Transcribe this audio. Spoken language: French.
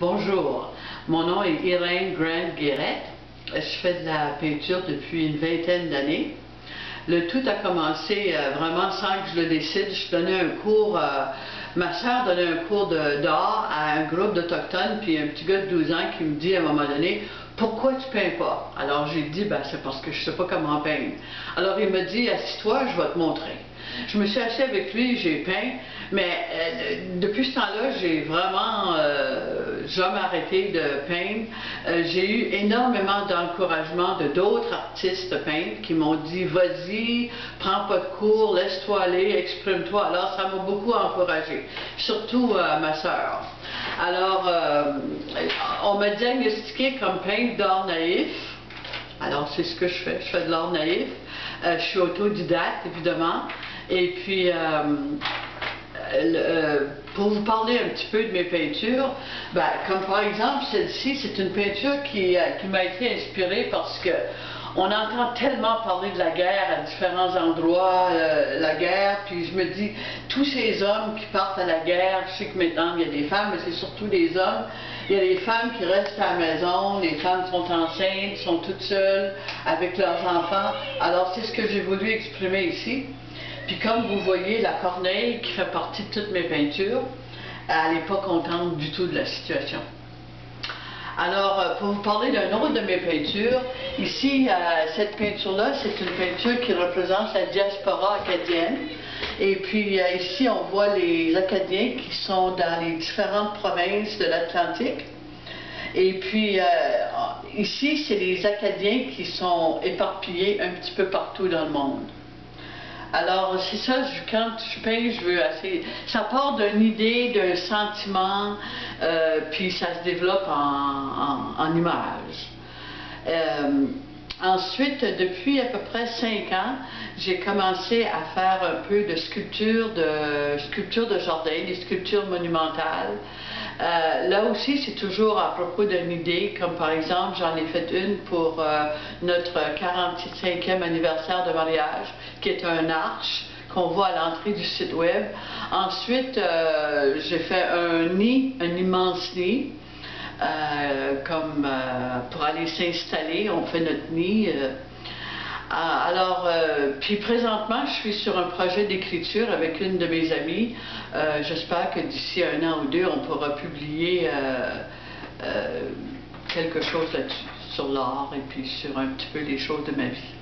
Bonjour, mon nom est Irène Grant-Guérette. Je fais de la peinture depuis une vingtaine d'années. Le tout a commencé vraiment sans que je le décide. Je donnais un cours, ma soeur donnait un cours d'art à un groupe d'Autochtones, puis un petit gars de 12 ans qui me dit à un moment donné, pourquoi tu peins pas? Alors j'ai dit, c'est parce que je sais pas comment peindre. Alors il me dit, assis-toi, je vais te montrer. Je me suis assis avec lui, j'ai peint, mais depuis ce temps-là, j'ai vraiment jamais arrêté de peindre. J'ai eu énormément d'encouragement de d'autres artistes peintres qui m'ont dit, vas-y, prends pas de cours, laisse-toi aller, exprime-toi. Alors ça m'a beaucoup encouragé, surtout ma sœur. Alors, on m'a diagnostiqué comme peintre d'art naïf. Alors, c'est ce que je fais de l'art naïf. Je suis autodidacte, évidemment. Et puis, pour vous parler un petit peu de mes peintures, comme par exemple celle-ci, c'est une peinture qui m'a été inspirée parce que on entend tellement parler de la guerre à différents endroits, la guerre, puis je me dis, tous ces hommes qui partent à la guerre, je sais que maintenant il y a des femmes, mais c'est surtout des hommes, il y a des femmes qui restent à la maison, les femmes sont enceintes, sont toutes seules avec leurs enfants, alors c'est ce que j'ai voulu exprimer ici. Puis comme vous voyez, la corneille qui fait partie de toutes mes peintures, elle n'est pas contente du tout de la situation. Alors, pour vous parler d'un autre de mes peintures, ici, cette peinture-là, c'est une peinture qui représente la diaspora acadienne. Et puis ici, on voit les Acadiens qui sont dans les différentes provinces de l'Atlantique. Et puis ici, c'est les Acadiens qui sont éparpillés un petit peu partout dans le monde. Alors, c'est ça, quand je peins, je veux assez... Ça part d'une idée, d'un sentiment, puis ça se développe en images. Ensuite, depuis à peu près 5 ans, j'ai commencé à faire un peu de sculpture de jardin, des sculptures monumentales. Là aussi, c'est toujours à propos d'une idée, comme par exemple, j'en ai fait une pour notre 45e anniversaire de mariage, qui est un arche qu'on voit à l'entrée du site web. Ensuite, j'ai fait un nid, un immense nid, pour aller s'installer, on fait notre nid. Puis présentement, je suis sur un projet d'écriture avec une de mes amies. J'espère que d'ici 1 an ou 2, on pourra publier quelque chose là-dessus, sur l'art et puis sur un petit peu les choses de ma vie.